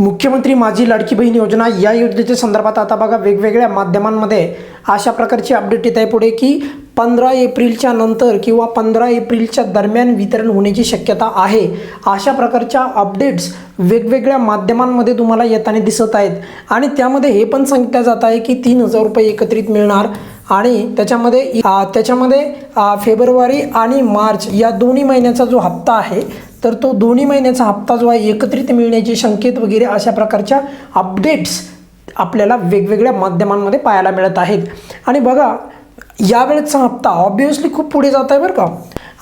मुख्यमंत्री माझी लाडकी बहीण योजना या योजनेच्या संदर्भात आता बघा वेगवेगळ्या माध्यमांमध्ये अशा प्रकारची अपडेट येत आहे पुढे की 15 एप्रिलच्या नंतर किंवा 15 एप्रिलच्या दरम्यान वितरण होण्याची शक्यता आहे। अशा प्रकारच्या अपडेट्स वेगवेगळ्या माध्यमांमध्ये तुम्हाला येताना दिसत आहेत आणि त्यामध्ये हे पण सांगितलं जात आहे की 3000 रुपये एकत्रित मिळणार आणि त्याच्यामध्ये फेब्रुवारी आणि मार्च या दोन्ही महिन्याचा जो हप्ता आहे तर तो दोन्ही महिन्याचा हप्ता जो आहे एकत्रित मिळण्याचे संकेत वगैरे अशा प्रकारच्या अपडेट्स आपल्याला वेगवेगळ्या माध्यमांमध्ये पाहायला मिळत आहेत। आणि बघा यावेळेचा हप्ता ऑब्वियसली खूप पुढे जात आहे बरं का।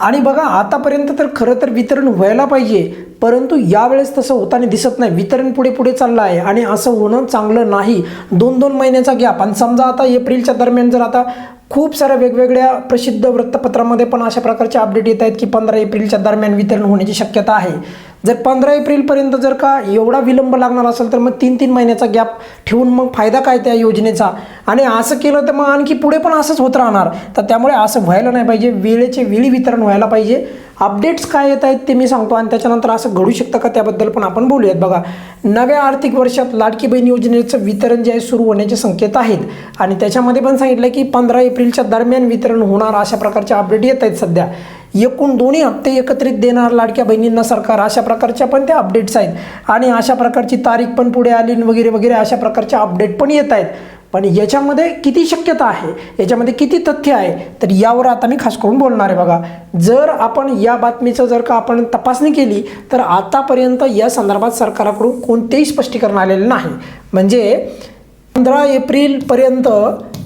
आणि बघा आतापर्यंत तर खरं तर वितरण व्हायला पाहिजे, परंतु यावेळेस तसं होताना दिसत नाही। वितरण पुढे चाललं आहे आणि असं होणं चांगलं नाही। 2-2 महिन्याचा गॅप आणि समजा आता एप्रिलच्या दरम्यान जर आता खूप साऱ्या वेगवेगळ्या प्रसिद्ध वृत्तपत्रांमध्ये पण अशा प्रकारचे अपडेट येत आहेत की 15 एप्रिलच्या दरम्यान वितरण होण्याची शक्यता आहे। जर 15 एप्रिलपर्यंत जर का एवढा विलंब लागणार असेल तर मग 3-3 महिन्याचा गॅप ठेवून मग फायदा काय त्या योजनेचा। आणि असं केलं तर मग आणखी पुढे पण असंच होत राहणार। तर त्यामुळे असं व्हायला नाही पाहिजे, वेळेचे वेळी वितरण व्हायला पाहिजे। अपडेट्स काय येत आहेत ते मी सांगतो आणि त्याच्यानंतर असं घडू शकतं का त्याबद्दल पण आपण बोलूयात। बघा नव्या आर्थिक वर्षात लाडकी बहीण योजनेचं वितरण जे आहे सुरू होण्याचे संकेत आहेत आणि त्याच्यामध्ये पण सांगितलं की 15 एप्रिलच्या दरम्यान वितरण होणार अशा प्रकारचे अपडेट येत आहेत सध्या। एकूण दोन्ही हप्ते एकत्रित देणार लाडक्या बहिणींना सरकार अशा प्रकारच्या पण त्या अपडेट्स आहेत आणि अशा प्रकारची तारीख पण पुढे आली वगैरे वगैरे अशा प्रकारच्या अपडेट पण येत आहेत। पण याच्यामध्ये किती शक्यता आहे, याच्यामध्ये किती तथ्य आहे तर यावर आता मी खास करून बोलणार आहे। बघा जर आपण या बातमीचं जर का आपण तपासणी केली तर आतापर्यंत या संदर्भात सरकारकडून कोणतेही स्पष्टीकरण आलेलं नाही। म्हणजे 15 एप्रिलपर्यंत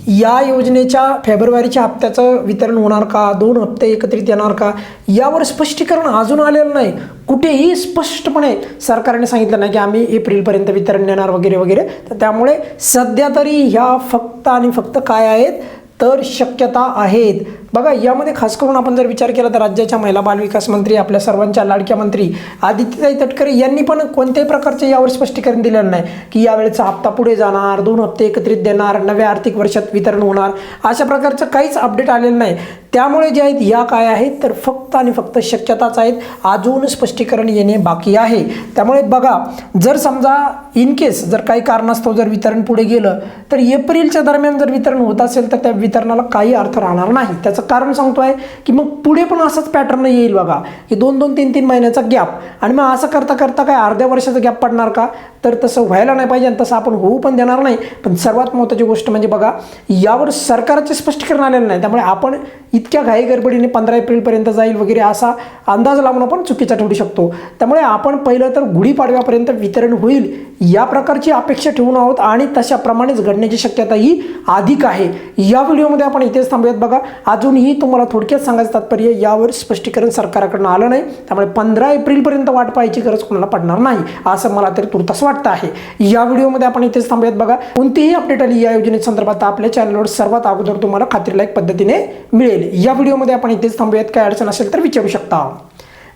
या योजनेच्या फेब्रुवारीच्या हप्त्याचं वितरण होणार का, 2 हप्ते एकत्रित येणार का, यावर स्पष्टीकरण अजून आलेलं नाही। कुठेही स्पष्टपणे सरकारने सांगितलं नाही की आम्ही एप्रिलपर्यंत वितरण देणार वगैरे वगैरे। तर त्यामुळे सध्या तरी ह्या फक्त आणि फक्त काय आहेत तर शक्यता आहेत। बघा यामध्ये खास करून आपण जर विचार केला तर राज्याच्या महिला बालविकास मंत्री आपल्या सर्वांच्या लाडक्या मंत्री आदित्यताई तटकरे यांनी पण कोणत्याही प्रकारचे यावर स्पष्टीकरण दिलेलं नाही की यावेळेचा हप्ता पुढे जाणार, 2 हप्ते एकत्रित देणार, नव्या आर्थिक वर्षात वितरण होणार अशा प्रकारचं काहीच अपडेट आलेलं नाही। त्यामुळे जे आहेत या काय आहेत तर फक्त आणि फक्त शक्यताच आहेत, अजून स्पष्टीकरण येणे बाकी आहे। त्यामुळे बघा जर समजा इन केस जर काही कारणास्तव जर वितरण पुढे गेलं तर एप्रिलच्या दरम्यान जर वितरण होत असेल तर त्या वितरणाला काही अर्थ राहणार नाही। त्याचं कारण सांगतोय की मग पुढे पण असंच पॅटर्न येईल बघा की 2-2, 3-3 महिन्याचा गॅप आणि मग असं करता करता काय अर्ध्या वर्षाचा गॅप पडणार का, तर तसं व्हायला नाही पाहिजे आणि तसं आपण होऊ पण देणार नाही। पण सर्वात महत्त्वाची गोष्ट म्हणजे बघा यावर सरकारचे स्पष्टीकरण आलेलं नाही। त्यामुळे आपण इतक्या घाई गडबडीने 15 एप्रिलपर्यंत जाईल वगैरे असा अंदाज लावणं पण चुकीचा ठरू शकतो। त्यामुळे आपण पहिलं तर गुढीपाडव्यापर्यंत वितरण होईल या प्रकारची अपेक्षा ठेवून आहोत आणि तशाप्रमाणेच घडण्याची शक्यता ही अधिक आहे। या व्हिडिओमध्ये आपण इथेच थांबूयात। बघा अजूनही तुम्हाला थोडक्यात सांगायचं तात्पर्य यावर स्पष्टीकरण सरकारकडून आलं नाही, त्यामुळे 15 एप्रिलपर्यंत वाट पाहायची गरज कोणाला पडणार नाही असं मला तरी तुर्तास वाटतं आहे। या व्हिडिओमध्ये आपण इथेच थांबूयात। बघा कोणतीही अपडेट आली या योजनेसंदर्भात आपल्या चॅनलवर सर्वात अगोदर तुम्हाला खात्रीलायक पद्धतीने मिळेल। या व्हिडिओमध्ये आपण इथेच थांबूयात, काय अडचण असेल तर विचारू शकता।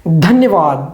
धन्यवाद।